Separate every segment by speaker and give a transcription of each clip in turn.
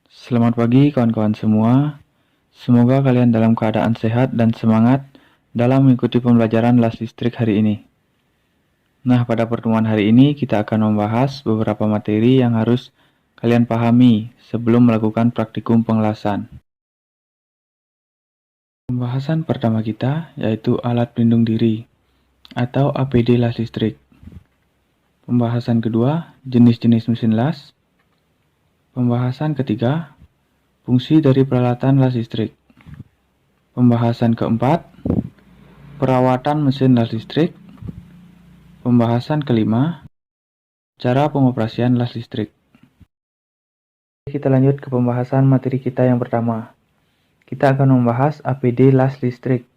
Speaker 1: Selamat pagi kawan-kawan semua. Semoga kalian dalam keadaan sehat dan semangat dalam mengikuti pembelajaran las listrik hari ini. Nah, pada pertemuan hari ini kita akan membahas beberapa materi yang harus kalian pahami sebelum melakukan praktikum pengelasan. Pembahasan pertama kita yaitu alat pelindung diri atau APD las listrik. Pembahasan kedua, jenis-jenis mesin las. Pembahasan ketiga, fungsi dari peralatan las listrik. Pembahasan keempat, perawatan mesin las listrik. Pembahasan kelima, cara pengoperasian las listrik. Kita lanjut ke pembahasan materi kita yang pertama. Kita akan membahas APD las listrik.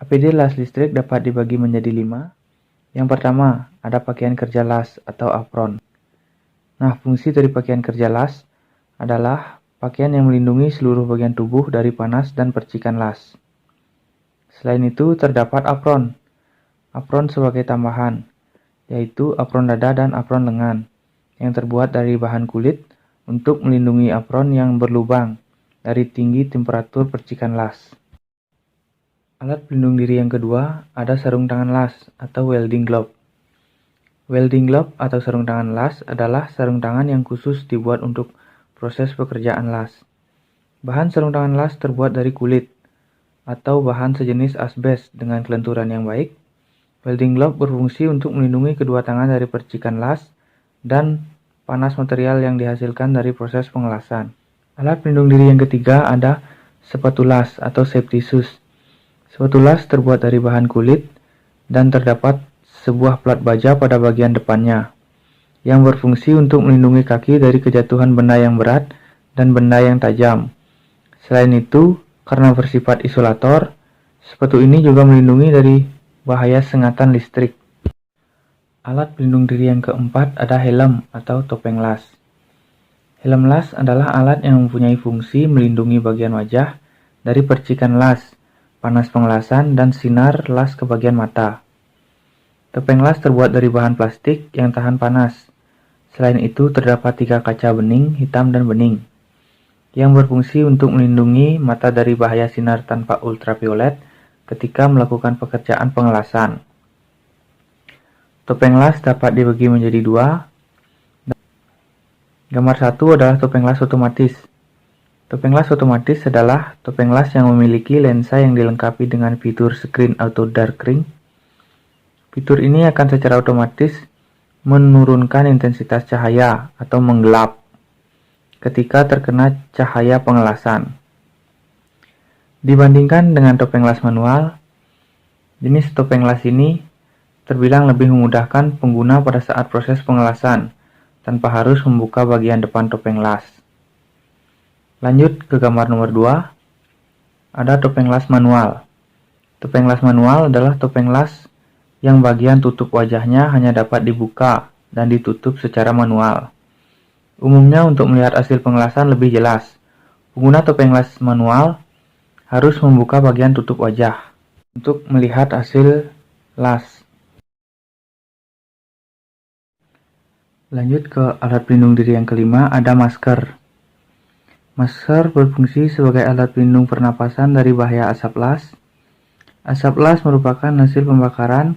Speaker 1: APD las listrik dapat dibagi menjadi 5. Yang pertama, ada pakaian kerja las atau apron. Nah, fungsi dari pakaian kerja las adalah pakaian yang melindungi seluruh bagian tubuh dari panas dan percikan las. Selain itu, terdapat apron. Apron sebagai tambahan, yaitu apron dada dan apron lengan, yang terbuat dari bahan kulit untuk melindungi apron yang berlubang dari tinggi temperatur percikan las. Alat pelindung diri yang kedua, ada sarung tangan las atau welding glove. Welding glove atau sarung tangan las adalah sarung tangan yang khusus dibuat untuk proses pekerjaan las. Bahan sarung tangan las terbuat dari kulit atau bahan sejenis asbes dengan kelenturan yang baik. Welding glove berfungsi untuk melindungi kedua tangan dari percikan las dan panas material yang dihasilkan dari proses pengelasan. Alat pelindung diri yang ketiga ada sepatu las atau safety shoes. Sepatu las terbuat dari bahan kulit dan terdapat sebuah plat baja pada bagian depannya yang berfungsi untuk melindungi kaki dari kejatuhan benda yang berat dan benda yang tajam. Selain itu, karena bersifat isolator, sepatu ini juga melindungi dari bahaya sengatan listrik. Alat pelindung diri yang keempat ada helm atau topeng las. Helm las adalah alat yang mempunyai fungsi melindungi bagian wajah dari percikan las, panas pengelasan, dan sinar las ke bagian mata. Topeng las terbuat dari bahan plastik yang tahan panas. Selain itu, terdapat 3 kaca bening, hitam, dan bening, yang berfungsi untuk melindungi mata dari bahaya sinar tanpa ultraviolet ketika melakukan pekerjaan pengelasan. Topeng las dapat dibagi menjadi 2. Gambar 1 adalah topeng las otomatis. Topeng las otomatis adalah topeng las yang memiliki lensa yang dilengkapi dengan fitur screen auto darkening. Fitur ini akan secara otomatis menurunkan intensitas cahaya atau menggelap ketika terkena cahaya pengelasan. Dibandingkan dengan topeng las manual, jenis topeng las ini terbilang lebih memudahkan pengguna pada saat proses pengelasan tanpa harus membuka bagian depan topeng las. Lanjut ke gambar nomor 2, ada topeng las manual. Topeng las manual adalah topeng las yang bagian tutup wajahnya hanya dapat dibuka dan ditutup secara manual. Umumnya untuk melihat hasil pengelasan lebih jelas, pengguna topeng las manual harus membuka bagian tutup wajah untuk melihat hasil las. Lanjut ke alat pelindung diri yang kelima, ada masker. Masker berfungsi sebagai alat pelindung pernapasan dari bahaya asap las. Asap las merupakan hasil pembakaran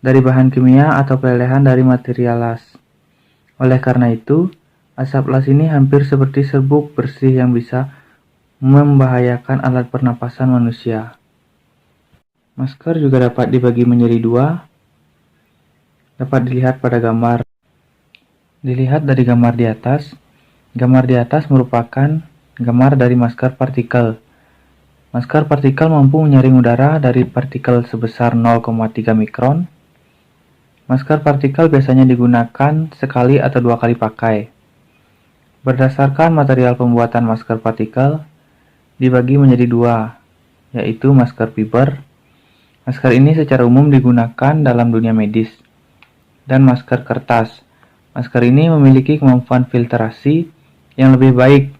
Speaker 1: dari bahan kimia atau pelelehan dari material las. Oleh karena itu, asap las ini hampir seperti serbuk bersih yang bisa membahayakan alat pernapasan manusia. Masker juga dapat dibagi menjadi 2. Dapat dilihat pada gambar. Dilihat dari gambar di atas. Gambar di atas merupakan gambar dari masker partikel. Masker partikel mampu menyaring udara dari partikel sebesar 0,3 mikron. Masker partikel biasanya digunakan sekali atau 2 kali pakai. Berdasarkan material pembuatan masker partikel, dibagi menjadi 2, yaitu masker fiber. Masker ini secara umum digunakan dalam dunia medis. Dan masker kertas. Masker ini memiliki kemampuan filtrasi yang lebih baik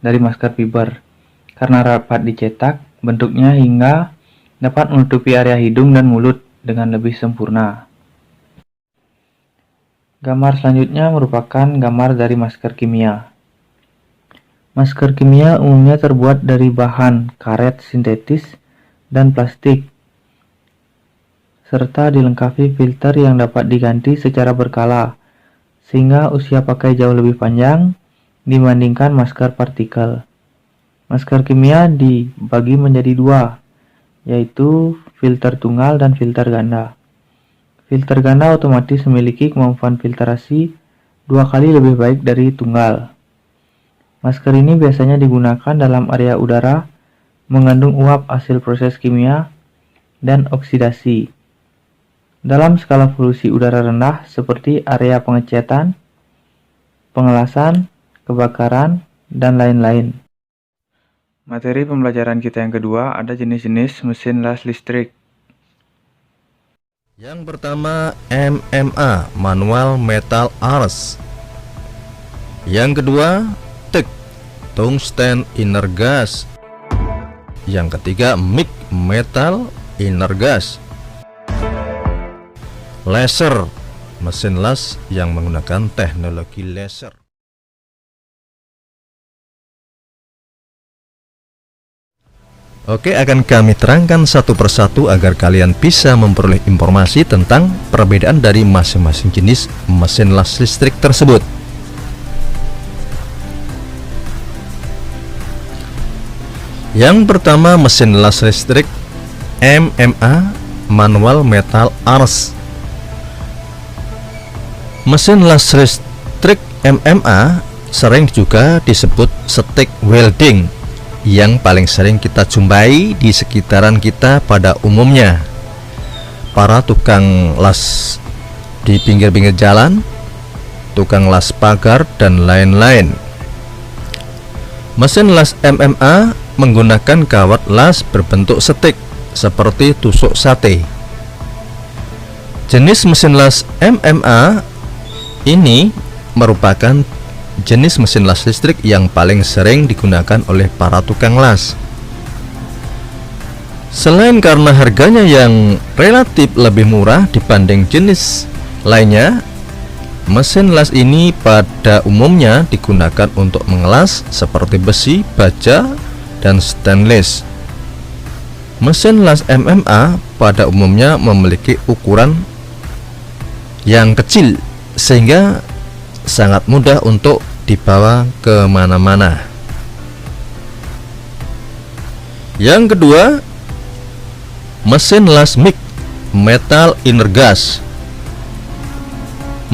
Speaker 1: dari masker fiber, karena dapat dicetak bentuknya hingga dapat menutupi area hidung dan mulut dengan lebih sempurna. Gambar selanjutnya merupakan gambar dari masker kimia. Masker kimia umumnya terbuat dari bahan karet sintetis dan plastik, serta dilengkapi filter yang dapat diganti secara berkala, sehingga usia pakai jauh lebih panjang dibandingkan masker partikel. Masker kimia dibagi menjadi dua, yaitu filter tunggal dan filter ganda. Filter ganda otomatis memiliki kemampuan filtrasi 2 kali lebih baik dari tunggal. Masker ini biasanya digunakan dalam area udara mengandung uap hasil proses kimia dan oksidasi. Dalam skala polusi udara rendah seperti area pengecatan, pengelasan, kebakaran, dan lain-lain. Materi pembelajaran kita yang kedua ada jenis-jenis mesin las listrik.
Speaker 2: Yang pertama MMA, Manual Metal Arc. Yang kedua TIG, Tungsten Inner Gas. Yang ketiga MIG, Metal Inner Gas. Laser, mesin las yang menggunakan teknologi laser. Oke, akan kami terangkan satu persatu agar kalian bisa memperoleh informasi tentang perbedaan dari masing-masing jenis mesin las listrik tersebut. Yang pertama, mesin las listrik MMA, Manual Metal Arc. Mesin las listrik MMA sering juga disebut stick welding, yang paling sering kita jumpai di sekitaran kita pada umumnya. Para tukang las di pinggir-pinggir jalan, tukang las pagar, dan lain-lain. Mesin las MMA menggunakan kawat las berbentuk stick seperti tusuk sate. Jenis mesin las MMA ini merupakan jenis mesin las listrik yang paling sering digunakan oleh para tukang las. Selain karena harganya yang relatif lebih murah dibanding jenis lainnya, mesin las ini pada umumnya digunakan untuk mengelas seperti besi, baja, dan stainless. Mesin las MMA pada umumnya memiliki ukuran yang kecil sehingga sangat mudah untuk dibawa kemana-mana. Yang kedua, mesin las MIG, Metal Inner Gas.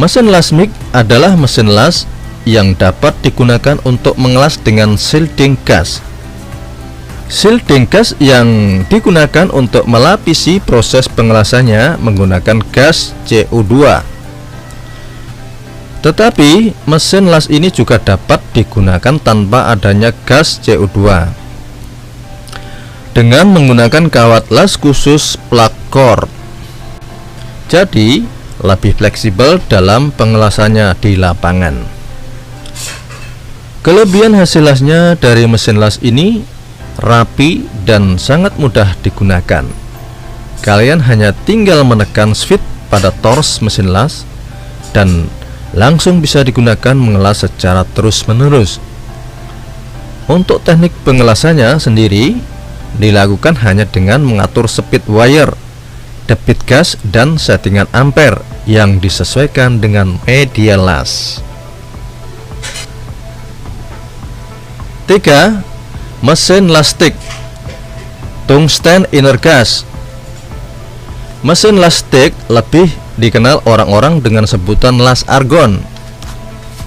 Speaker 2: Mesin las MIG adalah mesin las yang dapat digunakan untuk mengelas dengan shielding gas. Shielding gas yang digunakan untuk melapisi proses pengelasannya menggunakan gas CO2. Tetapi mesin las ini juga dapat digunakan tanpa adanya gas CO2 dengan menggunakan kawat las khusus plug core. Jadi lebih fleksibel dalam pengelasannya di lapangan. Kelebihan hasil lasnya dari mesin las ini rapi dan sangat mudah digunakan. Kalian hanya tinggal menekan switch pada tors mesin las dan langsung bisa digunakan mengelas secara terus-menerus. Untuk teknik pengelasannya sendiri dilakukan hanya dengan mengatur speed wire, debit gas, dan settingan ampere yang disesuaikan dengan media las. 3. Mesin las stick, Tungsten Inner Gas. Mesin las stick lebih dikenal orang-orang dengan sebutan las argon.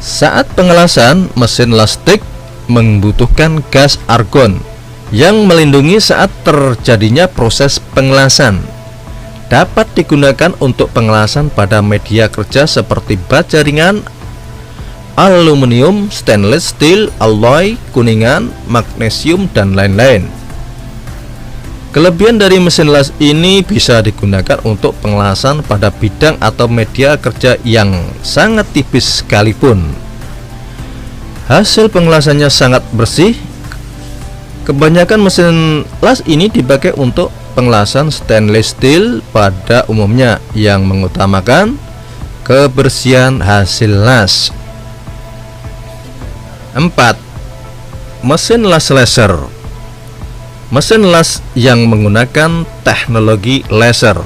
Speaker 2: Saat pengelasan, mesin las stick membutuhkan gas argon yang melindungi saat terjadinya proses pengelasan. Dapat digunakan untuk pengelasan pada media kerja seperti baja ringan, aluminium, stainless steel, alloy, kuningan, magnesium, dan lain-lain. Kelebihan dari mesin las ini bisa digunakan untuk pengelasan pada bidang atau media kerja yang sangat tipis sekalipun. Hasil pengelasannya sangat bersih. Kebanyakan mesin las ini dipakai untuk pengelasan stainless steel pada umumnya yang mengutamakan kebersihan hasil las. 4. Mesin las laser. Mesin las yang menggunakan teknologi laser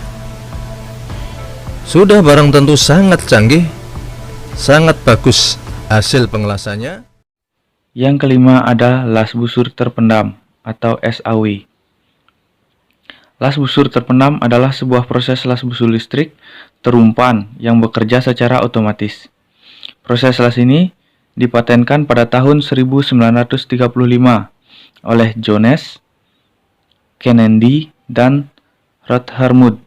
Speaker 2: sudah barang tentu sangat canggih, sangat bagus hasil pengelasannya.
Speaker 1: Yang kelima ada las busur terpendam atau SAW. Las busur terpendam adalah sebuah proses las busur listrik terumpan yang bekerja secara otomatis. Proses las ini dipatenkan pada tahun 1935 oleh Jones, Kennedy, dan Rothermund,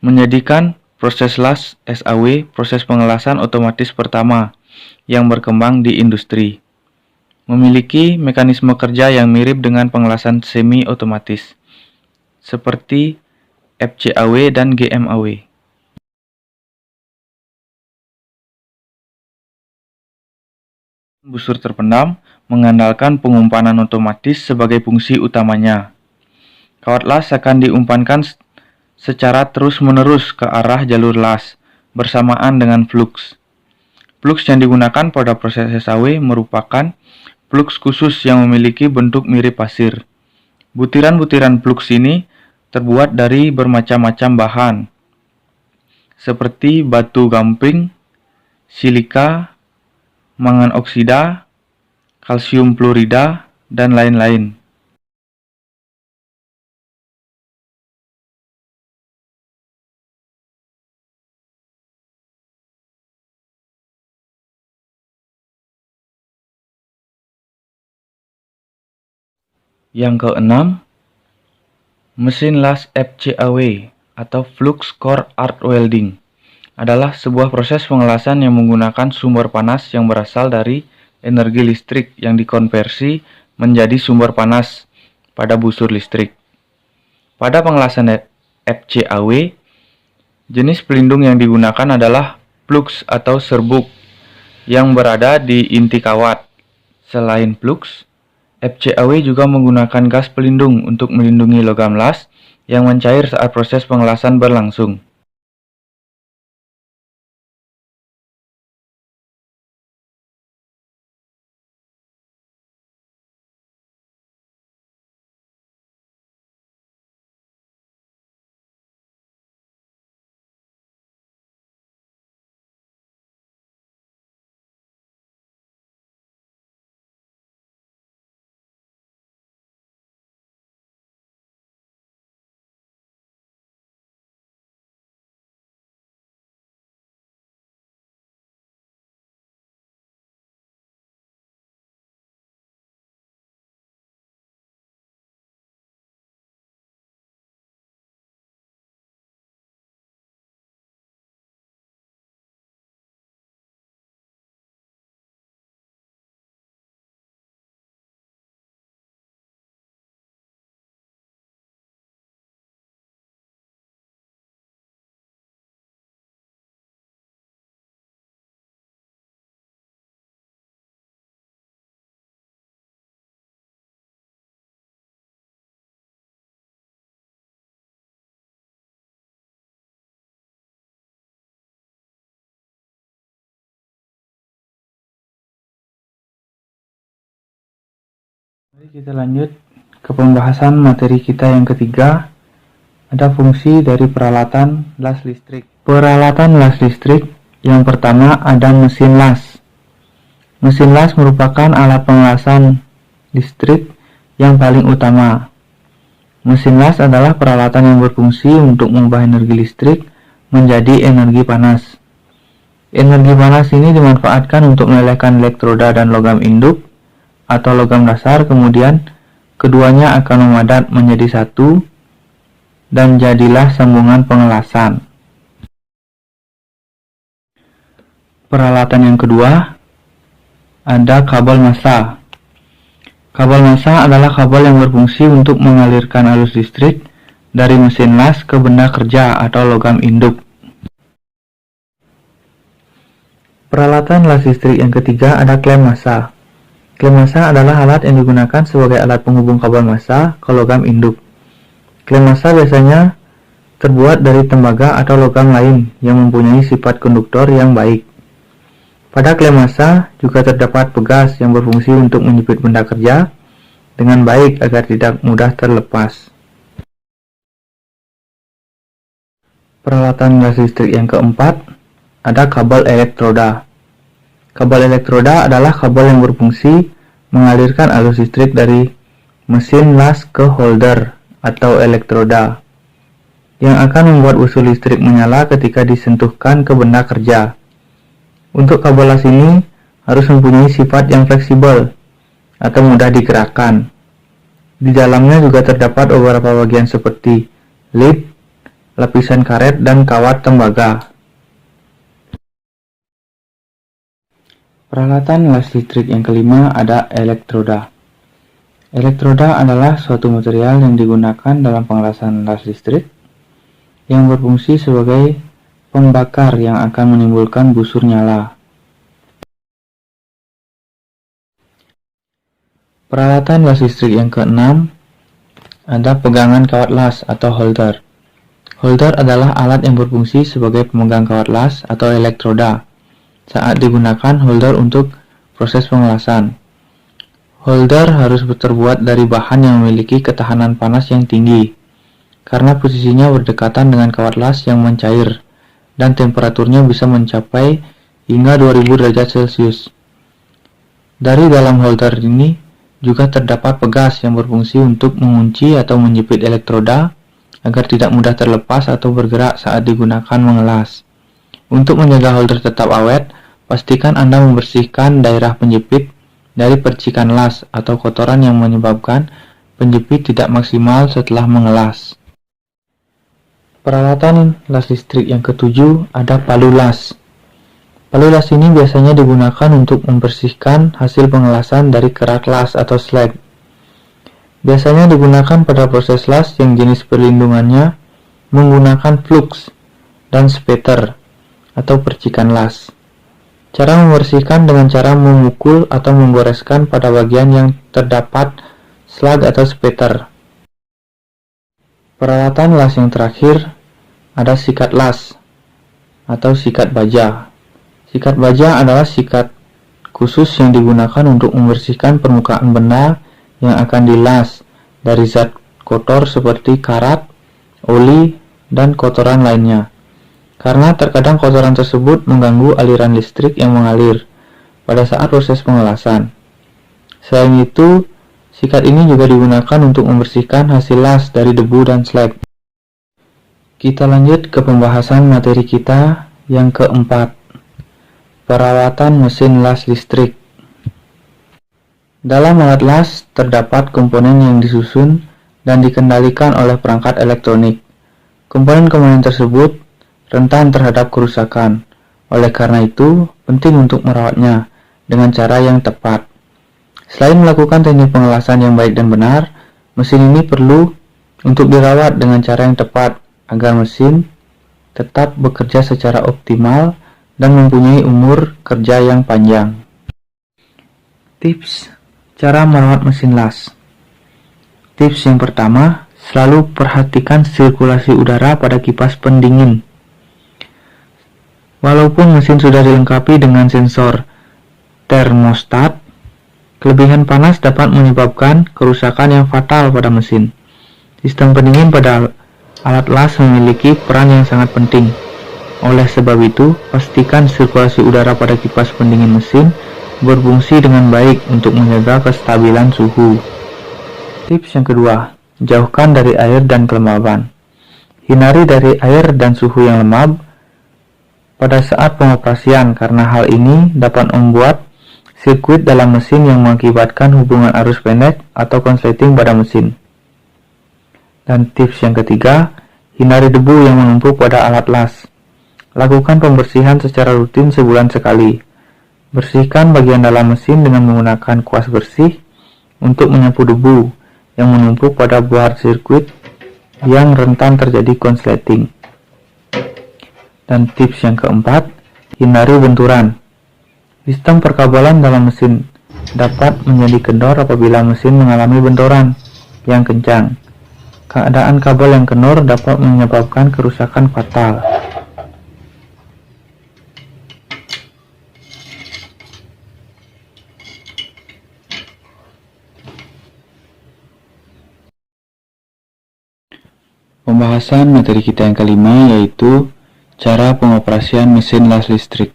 Speaker 1: menjadikan proses las SAW proses pengelasan otomatis pertama yang berkembang di industri. Memiliki mekanisme kerja yang mirip dengan pengelasan semi-otomatis, seperti FCAW dan GMAW. Busur terpendam mengandalkan pengumpanan otomatis sebagai fungsi utamanya. Kawat las akan diumpankan secara terus-menerus ke arah jalur las bersamaan dengan flux. Flux yang digunakan pada proses SAW merupakan flux khusus yang memiliki bentuk mirip pasir. Butiran-butiran flux ini terbuat dari bermacam-macam bahan, seperti batu gamping, silika, mangan oksida, kalsium fluorida, dan lain-lain. Yang keenam, mesin las FCAW atau Flux Core Arc Welding adalah sebuah proses pengelasan yang menggunakan sumber panas yang berasal dari energi listrik yang dikonversi menjadi sumber panas pada busur listrik. Pada pengelasan FCAW, jenis pelindung yang digunakan adalah flux atau serbuk yang berada di inti kawat. Selain flux, FCAW juga menggunakan gas pelindung untuk melindungi logam las yang mencair saat proses pengelasan berlangsung. Mari kita lanjut ke pembahasan materi kita yang ketiga, ada fungsi dari peralatan las listrik. Peralatan las listrik yang pertama ada mesin las. Mesin las merupakan alat pengelasan listrik yang paling utama. Mesin las adalah peralatan yang berfungsi untuk mengubah energi listrik menjadi energi panas. Energi panas ini dimanfaatkan untuk melelehkan elektroda dan logam induk atau logam dasar, kemudian keduanya akan memadat menjadi satu dan jadilah sambungan pengelasan. Peralatan yang kedua ada kabel massa. Kabel massa adalah kabel yang berfungsi untuk mengalirkan arus listrik dari mesin las ke benda kerja atau logam induk. Peralatan las listrik yang ketiga ada klem massa. Klem massa adalah alat yang digunakan sebagai alat penghubung kabel massa ke logam induk. Klem massa biasanya terbuat dari tembaga atau logam lain yang mempunyai sifat konduktor yang baik. Pada klem massa juga terdapat pegas yang berfungsi untuk menjepit benda kerja dengan baik agar tidak mudah terlepas. Peralatan las listrik yang keempat, ada kabel elektroda. Kabel elektroda adalah kabel yang berfungsi mengalirkan arus listrik dari mesin las ke holder atau elektroda, yang akan membuat usul listrik menyala ketika disentuhkan ke benda kerja. Untuk kabel las ini harus mempunyai sifat yang fleksibel atau mudah digerakkan. Di dalamnya juga terdapat beberapa bagian seperti lid, lapisan karet, dan kawat tembaga. Peralatan las listrik yang kelima ada elektroda. Elektroda adalah suatu material yang digunakan dalam pengelasan las listrik yang berfungsi sebagai pembakar yang akan menimbulkan busur nyala. Peralatan las listrik yang keenam ada pegangan kawat las atau holder. Holder adalah alat yang berfungsi sebagai pemegang kawat las atau elektroda saat digunakan holder untuk proses pengelasan. Holder harus terbuat dari bahan yang memiliki ketahanan panas yang tinggi karena posisinya berdekatan dengan kawat las yang mencair dan temperaturnya bisa mencapai hingga 2000 derajat Celcius. Dari dalam holder ini juga terdapat pegas yang berfungsi untuk mengunci atau menjepit elektroda agar tidak mudah terlepas atau bergerak saat digunakan mengelas. Untuk menjaga holder tetap awet, pastikan Anda membersihkan daerah penjepit dari percikan las atau kotoran yang menyebabkan penjepit tidak maksimal setelah mengelas. Peralatan las listrik yang ketujuh ada palu las. Palu las ini biasanya digunakan untuk membersihkan hasil pengelasan dari kerak las atau slag. Biasanya digunakan pada proses las yang jenis perlindungannya menggunakan flux dan spatter atau percikan las. Cara membersihkan dengan cara memukul atau memgoreskan pada bagian yang terdapat slag atau spatter. Peralatan las yang terakhir ada sikat las atau sikat baja. Sikat baja adalah sikat khusus yang digunakan untuk membersihkan permukaan benda yang akan dilas dari zat kotor seperti karat, oli, dan kotoran lainnya. Karena terkadang kotoran tersebut mengganggu aliran listrik yang mengalir pada saat proses pengelasan. Selain itu, sikat ini juga digunakan untuk membersihkan hasil las dari debu dan slag. Kita lanjut ke pembahasan materi kita yang keempat, perawatan mesin las listrik. Dalam alat las terdapat komponen yang disusun dan dikendalikan oleh perangkat elektronik. Komponen-komponen tersebut rentan terhadap kerusakan. Oleh karena itu, penting untuk merawatnya dengan cara yang tepat. Selain melakukan teknik pengelasan yang baik dan benar, mesin ini perlu untuk dirawat dengan cara yang tepat agar mesin tetap bekerja secara optimal dan mempunyai umur kerja yang panjang. Tips cara merawat mesin las. Tips yang pertama, selalu perhatikan sirkulasi udara pada kipas pendingin. Walaupun mesin sudah dilengkapi dengan sensor termostat, kelebihan panas dapat menyebabkan kerusakan yang fatal pada mesin. Sistem pendingin pada alat las memiliki peran yang sangat penting. Oleh sebab itu, pastikan sirkulasi udara pada kipas pendingin mesin berfungsi dengan baik untuk menjaga kestabilan suhu. Tips yang kedua, jauhkan dari air dan kelembaban. Hindari dari air dan suhu yang lembab pada saat pengoperasian karena hal ini dapat membuat sirkuit dalam mesin yang mengakibatkan hubungan arus pendek atau konsleting pada mesin. Dan tips yang ketiga, hindari debu yang menumpuk pada alat las. Lakukan pembersihan secara rutin sebulan sekali. Bersihkan bagian dalam mesin dengan menggunakan kuas bersih untuk menyapu debu yang menumpuk pada board sirkuit yang rentan terjadi konsleting. Dan tips yang keempat, hindari benturan. Sistem perkabelan dalam mesin dapat menjadi kendor apabila mesin mengalami benturan yang kencang. Keadaan kabel yang kendor dapat menyebabkan kerusakan fatal. Pembahasan materi kita yang kelima yaitu cara pengoperasian mesin las listrik.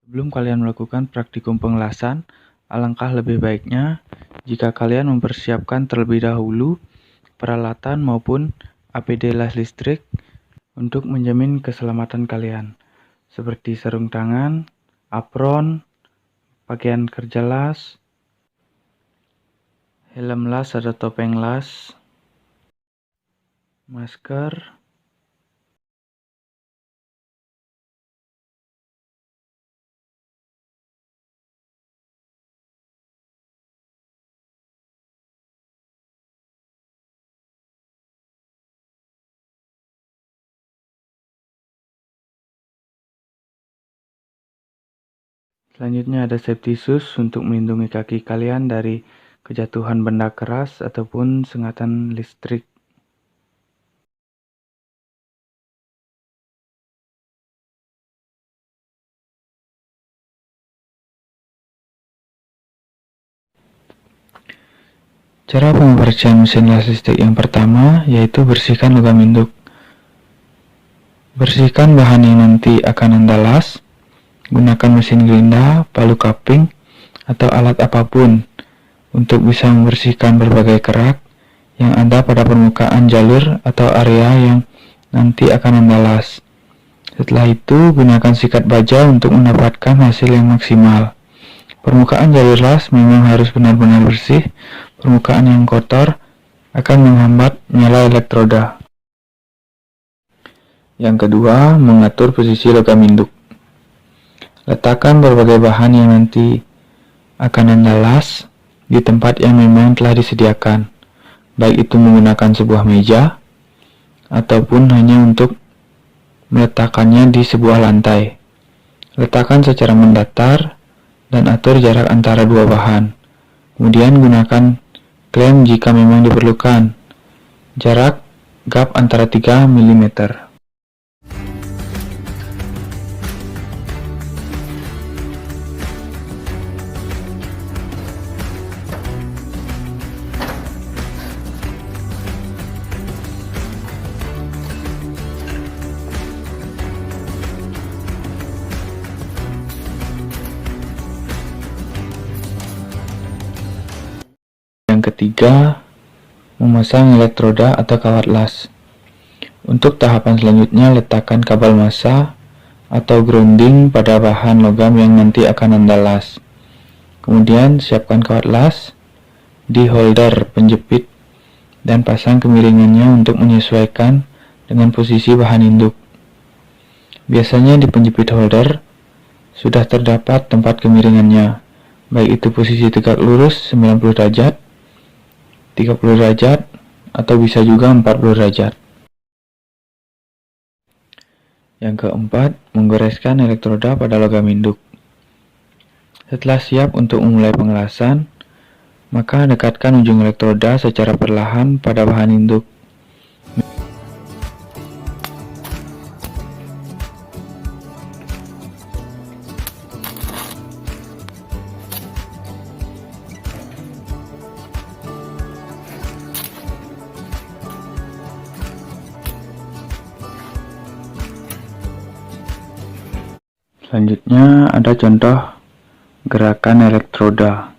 Speaker 1: Sebelum kalian melakukan praktikum pengelasan, alangkah lebih baiknya jika kalian mempersiapkan terlebih dahulu peralatan maupun APD las listrik untuk menjamin keselamatan kalian, seperti sarung tangan, apron, pakaian kerja las, helm las atau topeng las, masker, selanjutnya ada safety shoes untuk melindungi kaki kalian dari kejatuhan benda keras ataupun sengatan listrik. Cara pengoperasian mesin las listrik yang pertama yaitu bersihkan logam induk. Bersihkan bahan yang nanti akan Anda las. Gunakan mesin gerinda, palu kaping, atau alat apapun untuk bisa membersihkan berbagai kerak yang ada pada permukaan jalur atau area yang nanti akan Anda las. Setelah itu, gunakan sikat baja untuk mendapatkan hasil yang maksimal. Permukaan jalur las memang harus benar-benar bersih. Permukaan yang kotor akan menghambat nyala elektroda. Yang kedua, mengatur posisi logam induk. Letakkan berbagai bahan yang nanti akan Anda las di tempat yang memang telah disediakan, baik itu menggunakan sebuah meja ataupun hanya untuk meletakkannya di sebuah lantai. Letakkan secara mendatar dan atur jarak antara dua bahan. Kemudian gunakan klem jika memang diperlukan. Jarak gap antara 3 mm. Yang ketiga, memasang elektroda atau kawat las. Untuk tahapan selanjutnya, letakkan kabel massa atau grounding pada bahan logam yang nanti akan Anda las. Kemudian, siapkan kawat las di holder penjepit dan pasang kemiringannya untuk menyesuaikan dengan posisi bahan induk. Biasanya di penjepit holder sudah terdapat tempat kemiringannya, baik itu posisi tegak lurus 90 derajat, 30 derajat, atau bisa juga 40 derajat. Yang keempat, menggoreskan elektroda pada logam induk. Setelah siap untuk memulai pengelasan, maka dekatkan ujung elektroda secara perlahan pada bahan induk. Selanjutnya ada contoh gerakan elektroda.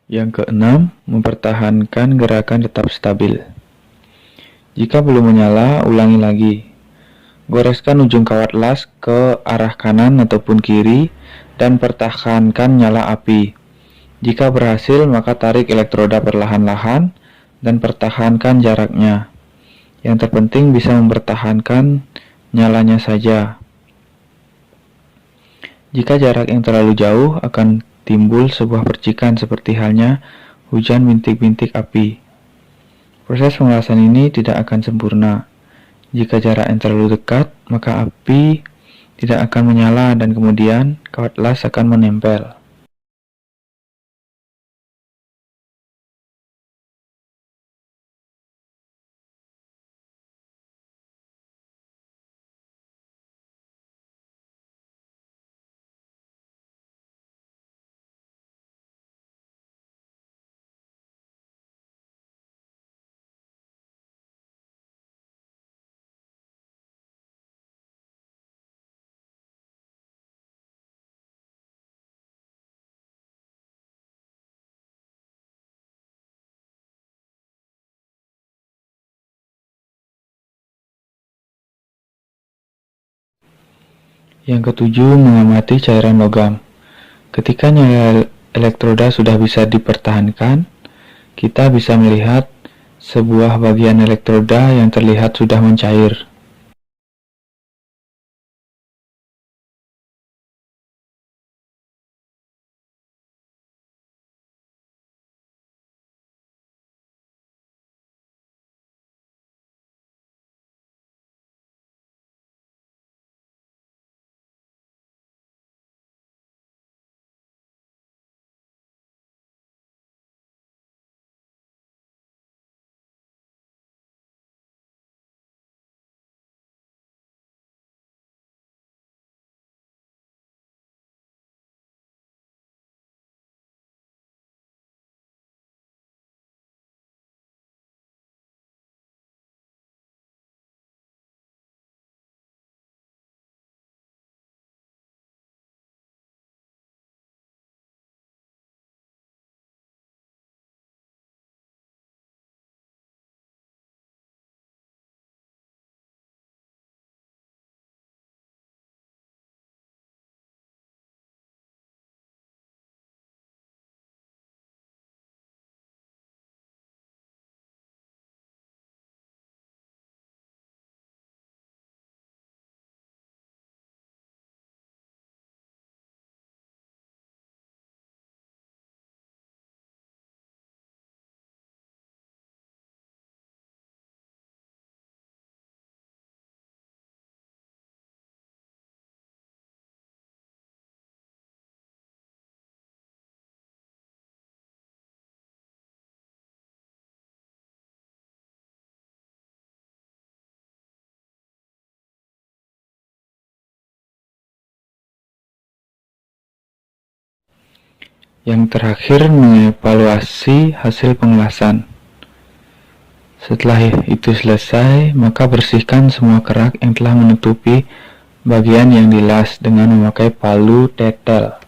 Speaker 1: Yang keenam, mempertahankan gerakan tetap stabil. Jika belum menyala, ulangi lagi. Goreskan ujung kawat las ke arah kanan ataupun kiri dan pertahankan nyala api. Jika berhasil, maka tarik elektroda perlahan-lahan dan pertahankan jaraknya. Yang terpenting bisa mempertahankan nyalanya saja. Jika jarak yang terlalu jauh, akan timbul sebuah percikan seperti halnya hujan bintik-bintik api. Proses pengelasan ini tidak akan sempurna. Jika jarak yang terlalu dekat, maka api tidak akan menyala dan kemudian kawat las akan menempel. Yang ketujuh, mengamati cairan logam. Ketika nyala elektroda sudah bisa dipertahankan, kita bisa melihat sebuah bagian elektroda yang terlihat sudah mencair. Yang terakhir, mengevaluasi hasil pengelasan. Setelah itu selesai, maka bersihkan semua kerak yang telah menutupi bagian yang dilas dengan memakai palu tetel.